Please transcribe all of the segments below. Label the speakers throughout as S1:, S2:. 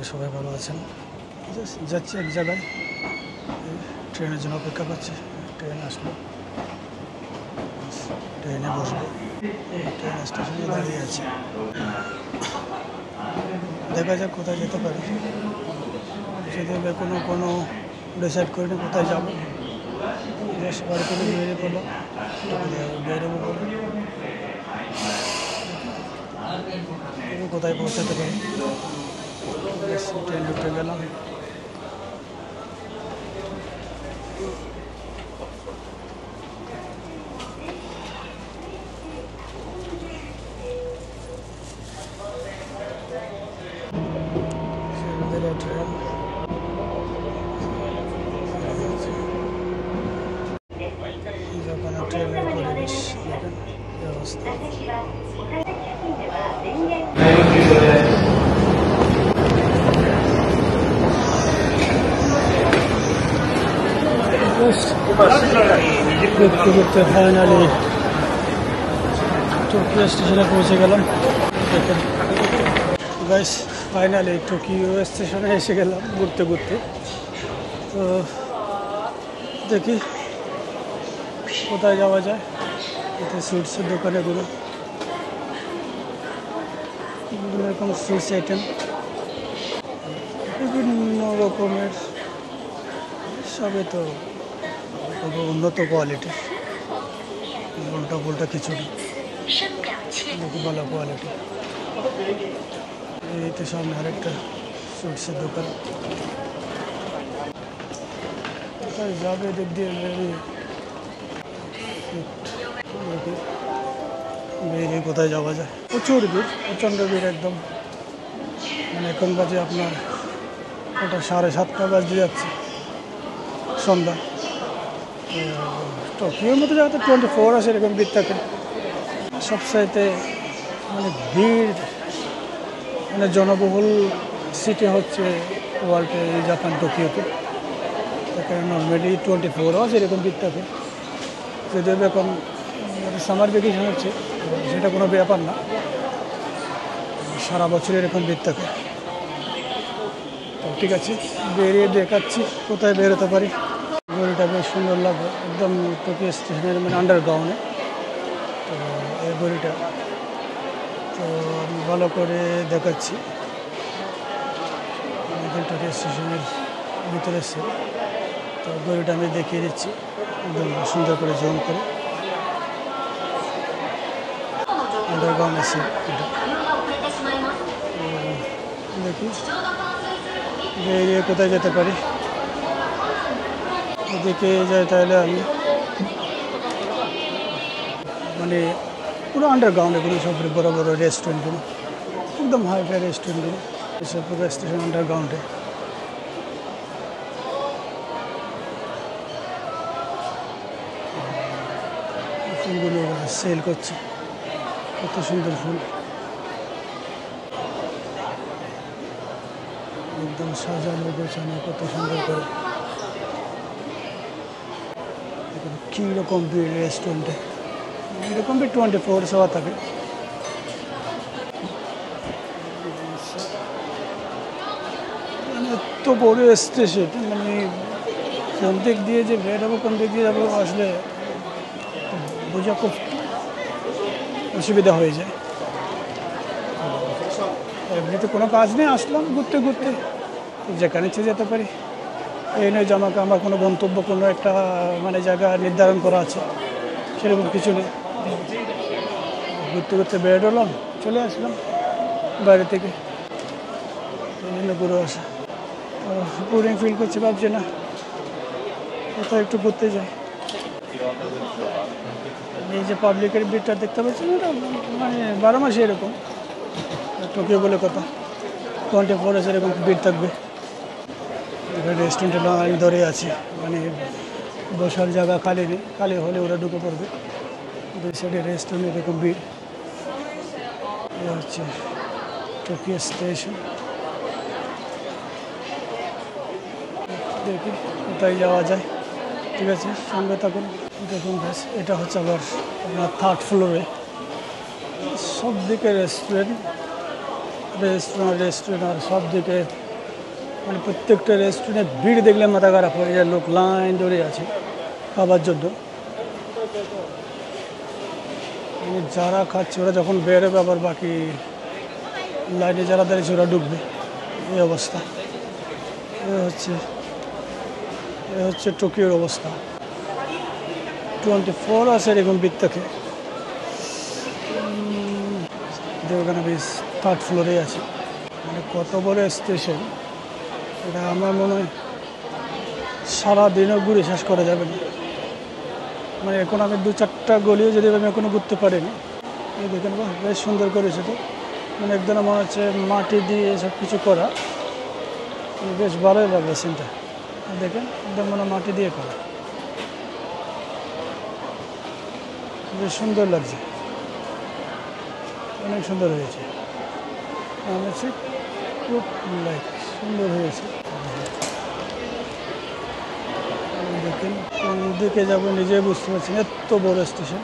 S1: সবাই ভালো আছেন। যাচ্ছি এক জায়গায়, ট্রেনের জন্য অপেক্ষা করছি। ট্রেন আসলো, ট্রেনে বসবো। ট্রেন স্টেশনে দাঁড়িয়ে আছে, দেখা যাক কোথায় যেতে পারি। যদি কোনো ডিসাইড করিনি কোথায় যাবো, জাস্ট বাড়ি থেকে বেরিয়ে পড়লাম, বেরোবো বলে কোথায় পৌঁছাতে পারি। ট্রেন ঢুকতে গেলাম। ট্রেন যখন ট্রেনের পরিবেশ দেখেন ব্যবস্থা। ঘুরতে ঘুরতে ফাইনালি টোকিও স্টেশনে পৌঁছে গেলাম। দেখেন গাইস, ফাইনালি টোকিও স্টেশনে এসে গেলাম ঘুরতে ঘুরতে। তো দেখি কোথায় যাওয়া যায়। এতে সুইটসের দোকানেগুলো বিভিন্ন রকম সুইটস আইটেম, বিভিন্ন রকমের, সবই তো উন্নত কোয়ালিটির, উল্টা পুল্টা কিছু না, খুব ভালো কোয়ালিটি। এই তো সামনে আরেকটা সুইটসের দোকান। কোথায় যাবে দিক দিয়ে বেরিয়ে কোথায় যাওয়া যায়। প্রচুর ভিড়, প্রচণ্ড ভিড় একদম। মানে এখন বাজে আপনার ওটা 7:30 বাজতে যাচ্ছে সন্ধ্যা। টোকিওর মতো জায়গাতে 24 আছে এরকম ভিড় থাকে। সবসাইতে মানে ভিড়, মানে জনবহুল সিটি হচ্ছে ওয়ার্ল্ডে এই জাপান টোকিওতে। এখানে নর্মালি 24 আওয়ার্স এরকম ভিড় থাকে। যদিও এখন সামার ভ্যাকেশন হচ্ছে, সেটা কোনো ব্যাপার না, সারা বছর এরকম ভিড় থাকে। তো ঠিক আছে, বেরিয়ে দেখাচ্ছি কোথায় বেরোতে পারি। গড়িটা বেশ সুন্দর লাগবে, একদম টোকিও স্টেশনের মানে আন্ডারগ্রাউন্ডে। তো এই গড়িটা তো আমি ভালো করে দেখাচ্ছি। আমাদের টোকিও স্টেশনের ভিতরে এসে তো গড়িটা আমি দেখিয়ে দিচ্ছি একদম সুন্দর করে জুম করে। আন্ডারগ্রাউন্ড আছে এটা। দেখি বেরিয়ে কোথায় যেতে পারি। এদিকে যাই তাহলে আমি মানে পুরো আন্ডারগ্রাউন্ড, এগুলো সব বড়ো বড়ো রেস্টুরেন্টগুলো, একদম হাইফাই রেস্টুরেন্টগুলো এসব পুরো স্টেশন আন্ডারগ্রাউন্ডে। ফুলগুলো সেল করছে, কত সুন্দর ফুল, একদম সাজানো গোছানো, কত সুন্দর করে। কীরকম ভিড় রেস্টুরেন্টে, এরকম ভিড় 24 আওয়ার থাকে। এত বড় স্টেশন, মানে কোন দিক দিয়ে যে বেরোবো কোন দিক দিয়ে যাবো আসলে বোঝা খুব অসুবিধা হয়ে যায়। এমনিতে কোনো কাজ নেই, আসলাম ঘুরতে ঘুরতে, যেখানে ইচ্ছে যেতে পারি। এই নয় যে আমাকে আমার কোনো গন্তব্য, কোনো একটা মানে জায়গা নির্ধারণ করা আছে, সেরকম কিছু নেই। ঘুরতে ঘুরতে বেরোলাম, চলে আসলাম বাইরে থেকে। এই জন্য ঘুরে আসা, বোরিং ফিল করছি, ভাবছি না কোথাও একটু ঘুরতে যাই। এই যে পাবলিকের ভিড়টা দেখতে পাচ্ছেন, এটা মানে 12 মাসে এরকম। টোকিও বলে কথা, 24 আওয়ার্স এরকম ভিড় থাকবে। রেস্টুরেন্টে লাইন ধরে আছে, মানে বসার জায়গা খালি নেই, খালি হলে ওরা ঢুকে পড়বে। দুই সাইডে রেস্টুরেন্ট, এরকম ভিড়। এ হচ্ছে টোকিও স্টেশন। দেখি কোথায় যাওয়া যায়। ঠিক আছে, সঙ্গে থাকুন। দেখুন ব্যাস, এটা হচ্ছে আবার আপনার 3rd ফ্লোরে। সব দিকে রেস্টুরেন্ট আর সব দিকে মানে প্রত্যেকটা রেস্টুরেন্টে ভিড় দেখলে মাথা খারাপ হয়ে যায়, লোক লাইন ধরে আছে খাবার জন্য। যারা খাচ্ছে ওরা যখন বেরোবে আবার বাকি লাইনে যারা দাঁড়িয়েছে ওরা ঢুকবে, এই অবস্থা। এ হচ্ছে টোকিওর অবস্থা। 24 আছে এরকম ভিড় থাকে। ওখানে বেশ 3rd ফ্লোরে আছে। মানে কত বড় স্টেশন এটা আমার মনে হয় সারাদিনও ঘুরে শেষ করা যাবে না। মানে এখন আমি 2-4টা গলিও যদি আমি এখনো ঘুরতে পারিনি। এই দেখেন, বাহ বেশ সুন্দর করেছে তো। মানে একদম মনে হচ্ছে মাটি দিয়ে সব কিছু করা, বেশ ভালোই লাগবে সিনটা। দেখেন একদম মানে মাটি দিয়ে করা, বেশ সুন্দর লাগছে, অনেক সুন্দর হয়েছে। আমার খুব লাইক সুন্দর হয়েছে। দেখেন কোন দিকে যাবো নিজে বুঝতে পারছি না, এত বড় স্টেশন।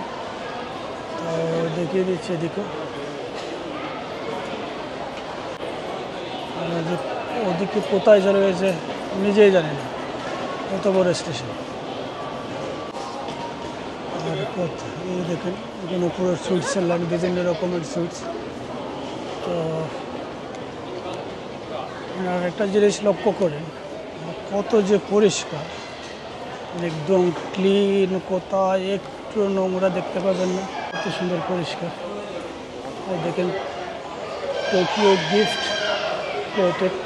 S1: তো দেখিয়ে দিচ্ছি এদিকেও, ওদিকে কোথায় চলে গেছে নিজেই জানি না, এত বড় স্টেশন। আর এই দেখেন এখানে পুরো সুইটসের লাইন, বিভিন্ন রকমের সুইটস। তো আর একটা জিনিস লক্ষ্য করেন, কত যে পরিষ্কার, একদম ক্লিন, কোথায় একটু নোংরা দেখতে পাবেন না, কত সুন্দর পরিষ্কার। আর দেখেন টোকিও গিফট প্রোটেক্ট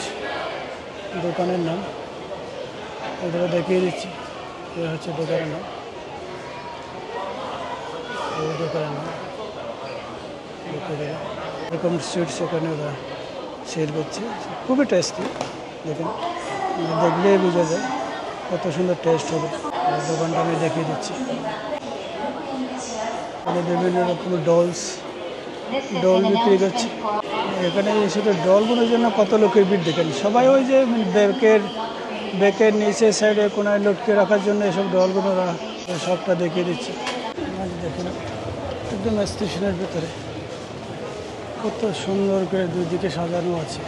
S1: দোকানের নাম, এটা দেখিয়ে দিচ্ছি। এ হচ্ছে দোকানের নাম, এই দোকানের নাম এরকম সুইটস এখানে ওরা সেল করছে, খুবই টেস্টি। দেখেন দেখলেই বোঝা যায় কত সুন্দর টেস্ট হবে। দোকানটা আমি দেখিয়ে দিচ্ছি। বিভিন্ন রকমের ডল বিক্রি করছে এখানে। শুধু ডলগুলোর জন্য কত লোকের ভিড় দেখেন, সবাই ওই যে বেকের নিচে সাইডে কোনায় লটকে রাখার জন্য এসব ডলগুলো সবটা দেখিয়ে দিচ্ছে। দেখেন একদম স্টেশনের ভেতরে কত সুন্দর করে দুদিকে সাজানো আছে।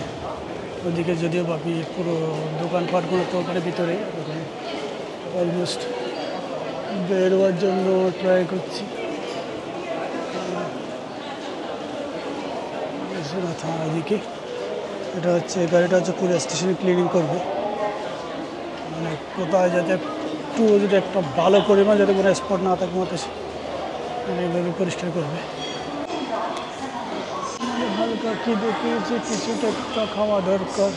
S1: ওদিকে যদিও বাকি পুরো দোকানপাটগুলো তো ওখানে ভিতরে, অলমোস্ট বেরোয়ার জন্য ট্রাই করছি। এদিকে এটা হচ্ছে গাড়িটা হচ্ছে পুরো স্টেশনে ক্লিনিং করবে, মানে কোথায় যাতে একটু যদি একটা ভালো পরিমাণ যাতে কোনো স্পট না থাকে মতো মানে এইভাবে পরিষ্কার করবে। হালকা কি দেখিয়েছি, কিছুটা একটা খাওয়া দরকার,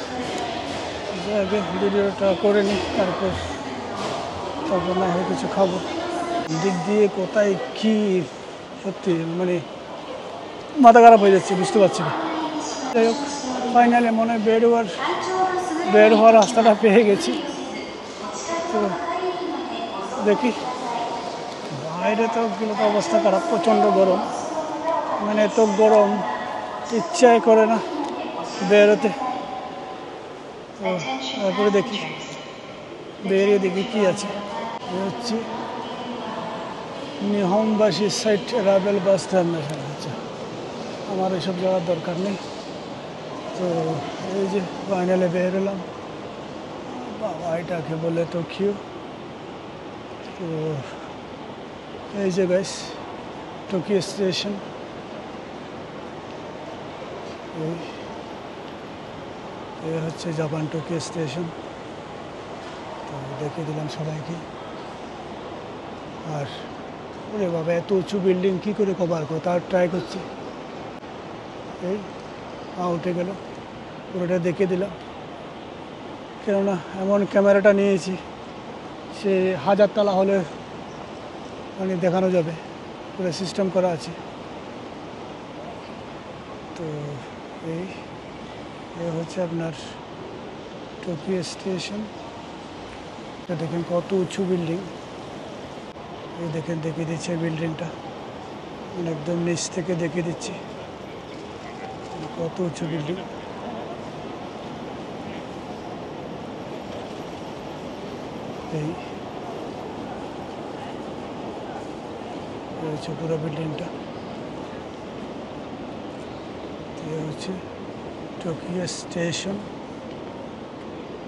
S1: আগে ভিডিওটা করে নিই তারপর না হয় কিছু খাবো। দিক দিয়ে কোথায় কি সত্যি মানে মাথা খারাপ হয়ে যাচ্ছে, বুঝতে পারছি না। যাই হোক ফাইনালি মনে হয় বের হওয়ার রাস্তাটা পেয়ে গেছি। তো দেখি, বাইরে তো অবস্থা খারাপ, প্রচণ্ড গরম, মানে এত গরম ইচ্ছাই করে না বেরোতে। তো তারপরে দেখি, বেরিয়ে দেখি কী আছে। হচ্ছে নিহমবাসী সাইট রাবেল বাস টার্মিনাল হচ্ছে, আমার এসব যাওয়ার দরকার নেই। তো এই যে ফাইনালে বের হলাম, বাবা এটাকে বলে টোকিও। তো এই যে গাইস টোকিও স্টেশন, এই হচ্ছে জাপান টোকিও স্টেশন। তো দেখিয়ে দিলাম সবাইকে। আর ওরে বাবা এত উঁচু বিল্ডিং কী করে কভার করো, তার ট্রাই করছি। এই উঠে গেল, পুরোটা দেখিয়ে দিলাম। কেননা এমন ক্যামেরাটা নিয়েছি সে 1000 তলা হলে মানে দেখানো যাবে, পুরো সিস্টেম করা আছে। তো এই হচ্ছে আপনার টোকিও স্টেশন। দেখেন কত উঁচু বিল্ডিং, এই দেখেন দেখিয়ে দিচ্ছে বিল্ডিংটা, একদম নিচ থেকে দেখিয়ে দিচ্ছি কত উঁচু বিল্ডিং। এই হচ্ছে পুরো বিল্ডিংটা, এই হচ্ছে টোকিও স্টেশন।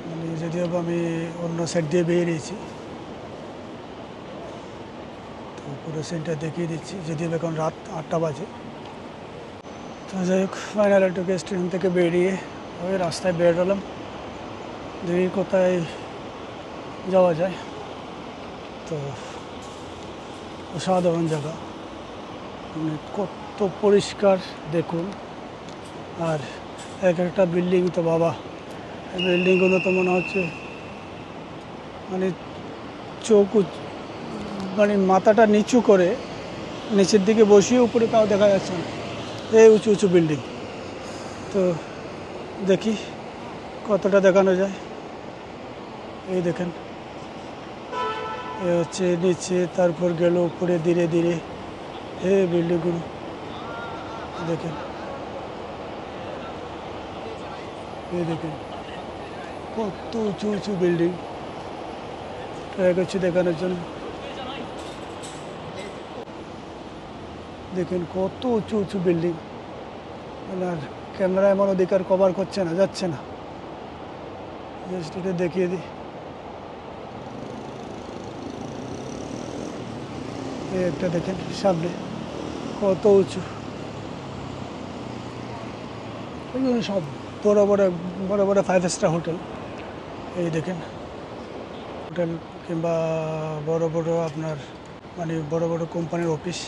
S1: মানে যদিও বা আমি অন্য সাইড দিয়ে বেরিয়েছি, তো পুরো সিনটা দেখিয়ে দিচ্ছি। যদিও এখন রাত 8টা বাজে। তো যাই হোক, ফাইনাল একটু স্টেশন থেকে বেরিয়ে ওই রাস্তায় বেরোলাম, দেখি কোথায় যাওয়া যায়। তো অসাধারণ জায়গা, মানে কত পরিষ্কার দেখুন। আর এক একটা বিল্ডিং তো বাবা, বিল্ডিংগুলো তো মনে হচ্ছে মানে চোখ মানে মাথাটা নিচু করে নিচের দিকে বসিয়ে উপরে তাও দেখা যাচ্ছে না, এই উঁচু উঁচু বিল্ডিং। তো দেখি কতটা দেখানো যায়। এই দেখেন, এ হচ্ছে নিচে, তারপর গেল উপরে ধীরে ধীরে এই বিল্ডিংগুলো দেখেন। এই দেখেন কত উঁচু উঁচু বিল্ডিং, ট্রাই করছি দেখানোর জন্য। দেখেন কত উঁচু উঁচু বিল্ডিং, আর ক্যামেরা এমন অধিকার কভার করছে না, যাচ্ছে না। জাস্ট এটা দেখিয়ে দিই। এই একটা দেখেন সামনে কত উঁচু, এগুলো সব বড় বড় বড় বড় 5 স্টার হোটেল। এই দেখেন হোটেল কিংবা বড় বড় আপনার মানে বড় বড় কোম্পানির অফিস।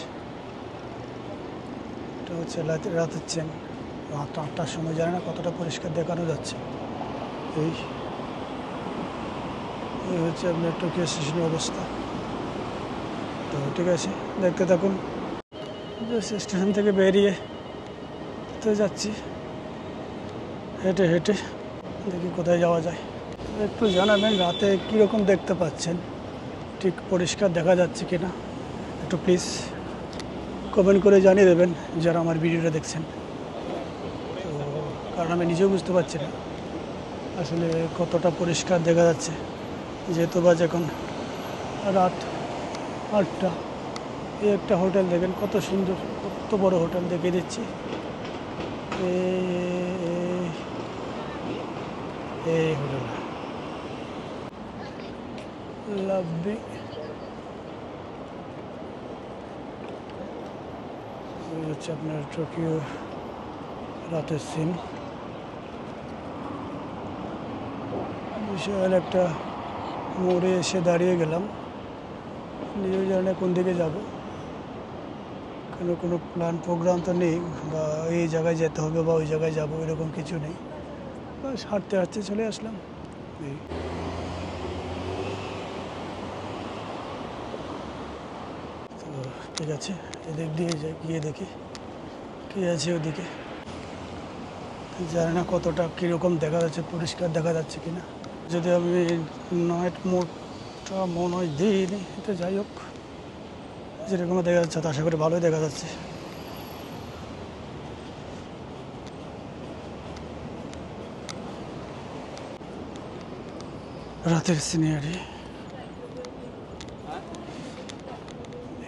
S1: এটা হচ্ছে রাতের চেন, রাত 8টার সময়, জানি না কতটা পরিষ্কার দেখানো যাচ্ছে। এই হচ্ছে আপনার টোকিও স্টেশনের অবস্থা। তো ঠিক আছে, দেখতে থাকুন। স্টেশন থেকে বেরিয়ে তো যাচ্ছি হেঁটে হেঁটে, দেখি কোথায় যাওয়া যায়। একটু জানাবেন রাতে কীরকম দেখতে পাচ্ছেন, ঠিক পরিষ্কার দেখা যাচ্ছে কিনা, একটু প্লিজ কমেন্ট করে জানিয়ে দেবেন যারা আমার ভিডিওটা দেখছেন। তো কারণ আমি নিজেও বুঝতে পারছি না আসলে কতটা পরিষ্কার দেখা যাচ্ছে, যেহেতু বাজে এখন রাত 8টা। এই একটা হোটেল দেখেন কত সুন্দর, কত বড় হোটেল, দেখিয়ে দিচ্ছি। এই হোটেল লাভলি, হচ্ছে আপনার টোকিও রাতের সিন। বিশাল একটা মোড়ে এসে দাঁড়িয়ে গেলাম, নিজেও জানি কোন দিকে যাব, কোনো প্ল্যান প্রোগ্রাম তো নেই, বা এই জায়গায় যেতে হবে বা ওই জায়গায় যাবো এরকম কিছু নেই। বাস হাঁটতে হাঁটতে চলে আসলাম। তো ঠিক আছে, এদিক দিয়ে যাই, গিয়ে দেখি কী আছে ওদিকে। জানি না কতটা কীরকম দেখা যাচ্ছে, পরিষ্কার দেখা যাচ্ছে কিনা। যদি আমি নাইট মোডটা মনে হয় দিইনি, তো যাই হোক, যেরকম দেখা যাচ্ছে তো আশা করি ভালোই দেখা যাচ্ছে। রাতের সিনারি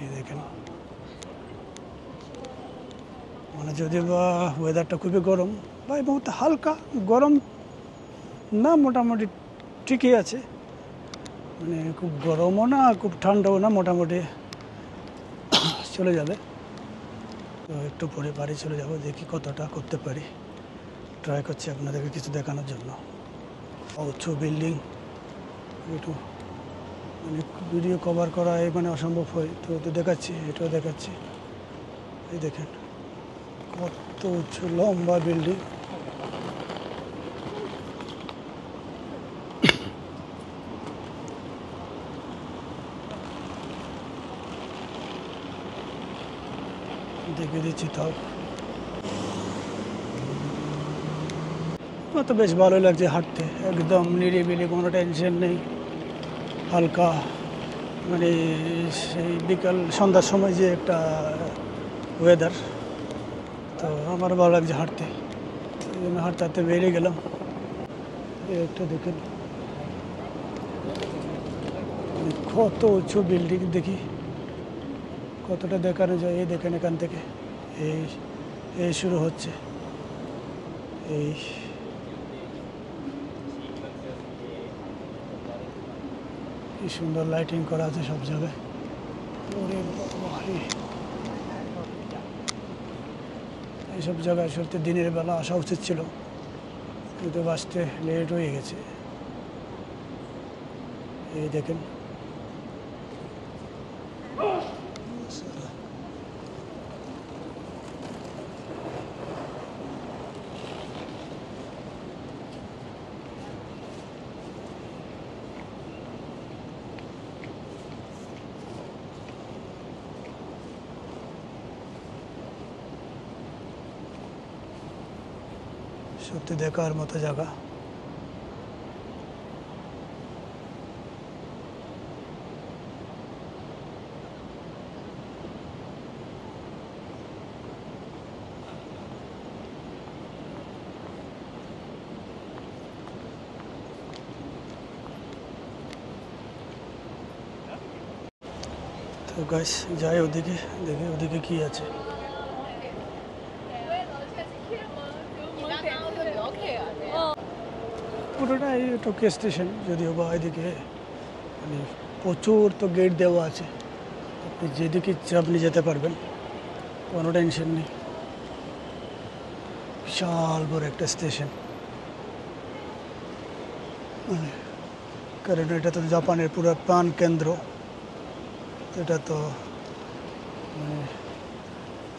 S1: এই দেখেন, মানে যদি বা ওয়েদারটা খুবই গরম বা এই মুহূর্তে হালকা গরম না, মোটামুটি ঠিকই আছে, মানে খুব গরমও না খুব ঠান্ডাও না, মোটামুটি চলে যাবে। তো একটু পরে বাড়ি চলে যাব, দেখি কতটা করতে পারি। ট্রাই করছি আপনাদেরকে কিছু দেখানোর জন্য। উঁচু বিল্ডিং, একটু মানে ভিডিও কভার করা মানে অসম্ভব হয়, তো দেখাচ্ছি, এটাও দেখাচ্ছি। এই দেখেন কত উঁচু লম্বা বিল্ডিং। দেখে দিচ্ছি তাও, তো বেশ ভালোই লাগছে হাঁটতে, একদম নিরিবিলি, কোনো টেনশন নেই, হালকা মানে সেই বিকাল সন্ধ্যার সময় যে একটা ওয়েদার, তো আমার ভালো লাগছে হাঁটতে, এই জন্য হাঁটতে হাঁটতে বেরিয়ে গেলাম। এই একটা দেখেন কত উঁচু বিল্ডিং, দেখি কতটা দেখানো যায়। এই দেখেন এখান থেকে এই এই শুরু হচ্ছে, এই কি সুন্দর লাইটিং করা আছে সব জায়গায়। ওরে বাবা রে, এইসব জায়গায় সত্যি দিনের বেলা আসা উচিত ছিল, কিন্তু আসতে লেট হয়ে গেছে। এই দেখেন সত্যি দেখার মতো জায়গা। তো গাইস যাই ওদিকে, দেখি ওদিকে কি আছে। পুরোটা এই টোকিও স্টেশন, যদিও বা এদিকে মানে প্রচুর তো গেট দেওয়া আছে, আপনি যেদিকে ইচ্ছে আপনি যেতে পারবেন, কোনো টেনশন নেই। বিশাল বড় একটা স্টেশন, কারণ এটা তো জাপানের পুরো প্রাণ কেন্দ্র। এটা তো মানে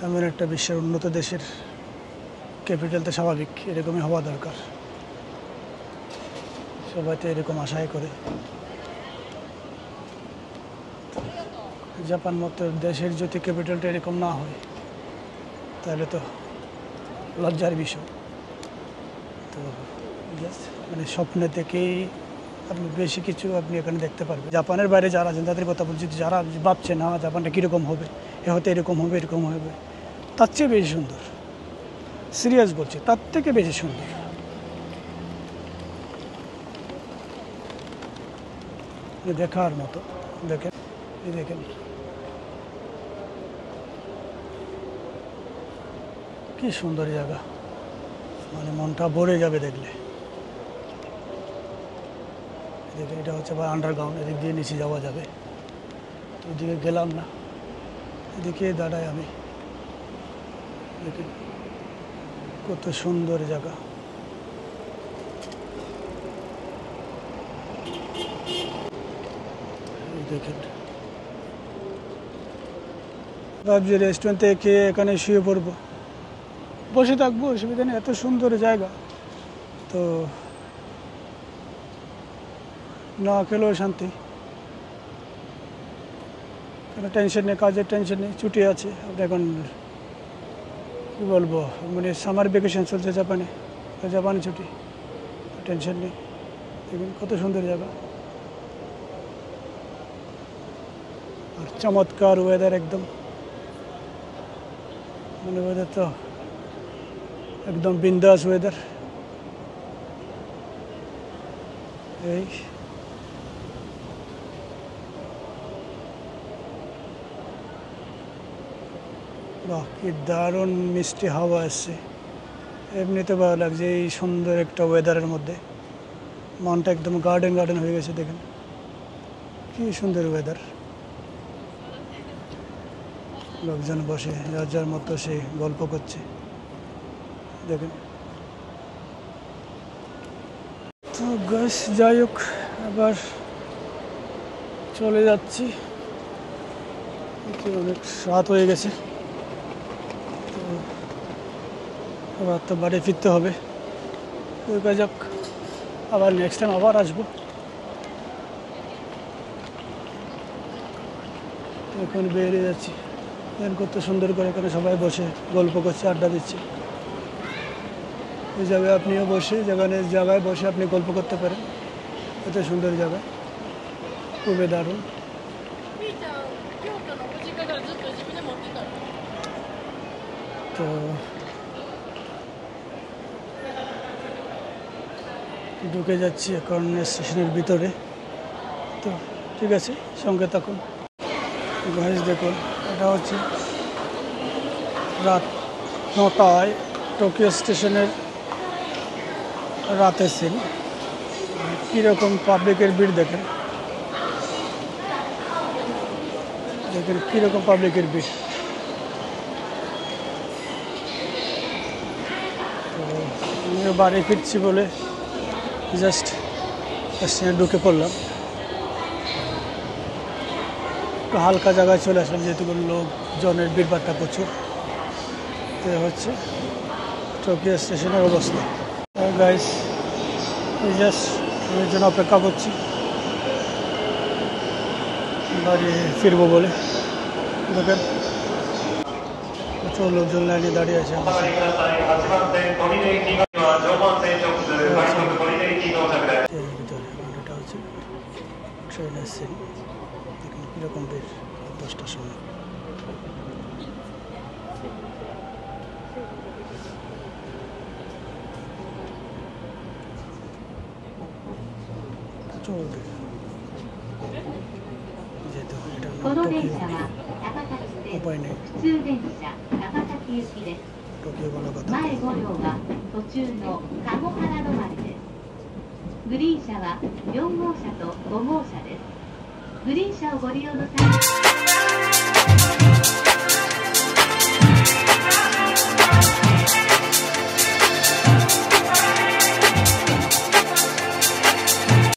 S1: এমন একটা বিশ্বের উন্নত দেশের ক্যাপিটাল, তো স্বাভাবিক এরকমই হওয়া দরকার। সবাই তো এরকম আশাই করে। জাপান মতো দেশের যদি ক্যাপিটালটা এরকম না হয় তাহলে তো লজ্জার বিষয়। তো জাস্ট মানে স্বপ্নে থেকেই আপনি বেশি কিছু আপনি এখানে দেখতে পারবেন। জাপানের বাইরে যারা আছেন তাদের কথা বলছি, যারা ভাবছে না জাপানটা কীরকম হবে, এ হয়তো এরকম হবে এরকম হবে, তার চেয়ে বেশি সুন্দর। সিরিয়াস বলছি, তার থেকে বেশি সুন্দর। দেখার মতো। দেখেন, এই দেখেন কি সুন্দর জায়গা, মানে মনটা ভরে যাবে দেখলে। দেখেন এটা হচ্ছে আবার আন্ডারগ্রাউন্ড, এদিক দিয়ে নিচে যাওয়া যাবে। এদিকে গেলাম না, এদিকে দাঁড়াই আমি। দেখেন কত সুন্দর জায়গা। দেখেন ভাবছি রেস্টুরেন্ট থেকে খেয়ে এখানে শুয়ে পড়বো, বসে থাকবো, অসুবিধা নেই, এত সুন্দর জায়গা। তো না খেলেও শান্তি, কোনো টেনশন নেই, কাজের টেনশন নেই, ছুটি আছে। আপনি এখন কী বলবো, মানে সামার ভ্যাকেশন চলছে জাপানে, জাপানে ছুটি, টেনশন নেই। দেখুন কত সুন্দর জায়গা, আর চমৎকার ওয়েদার একদম, মানে ওয়েদার তো একদম বিন্দাস ওয়েদার। এই বাহ, কি দারুণ মিষ্টি হাওয়া আসছে, এমনিতে ভালো লাগছে এই সুন্দর একটা ওয়েদারের মধ্যে। মনটা একদম গার্ডেন গার্ডেন হয়ে গেছে। দেখেন কি সুন্দর ওয়েদার, লোকজন বসে যার যার মতো সে গল্প করছে। দেখেন তো গাছ, যাই হোক আবার চলে যাচ্ছি, অনেক রাত হয়ে গেছে। তো আবার তো বাড়ি ফিরতে হবে। দেখা যাক, আবার নেক্সট টাইম আবার আসবো। এখন বেরিয়ে যাচ্ছি, দেখেন কত সুন্দর করে এখানে সবাই বসে গল্প করছে, আড্ডা দিচ্ছে। এই জায়গায় আপনিও বসে জায়গায় বসে আপনি গল্প করতে পারেন, এত সুন্দর জায়গা, খুবই দারুণ। তো ঢুকে যাচ্ছি এখন স্টেশনের ভিতরে। তো ঠিক আছে, সঙ্গে থাকুন। গাইস দেখুন, এটা হচ্ছে রাত 9টায় টোকিও স্টেশনের রাতের সিন। কীরকম পাবলিকের ভিড় দেখেন, দেখেন কীরকম পাবলিকের ভিড়। তো আমিও বাড়ি ফিরছি বলে জাস্ট স্টেশনে ঢুকে পড়লাম। একটু হালকা জায়গায় চলে আসলাম, যেহেতু লোকজনের ভিড়ভাড়টা প্রচুর। তো হচ্ছে টোকিও স্টেশনের অবস্থা। গাইস জাস্ট এর জন্য অপেক্ষা করছি বাড়ি ফিরবো বলে। দেখেন প্রচুর লোকজন লাইনে দাঁড়িয়ে আছে। এটা হচ্ছে ট্রেনের সিন। দেখুন কীরকম ভিড় 10টার সময়। প্রচুর ভিড়। যেহেতু এটা উপায় নেই, টোকিও বলা কথা।
S2: 前5両は途中の鴨原止まりです。グリーン車は4号車と5号車です。グリーン車をご利用の際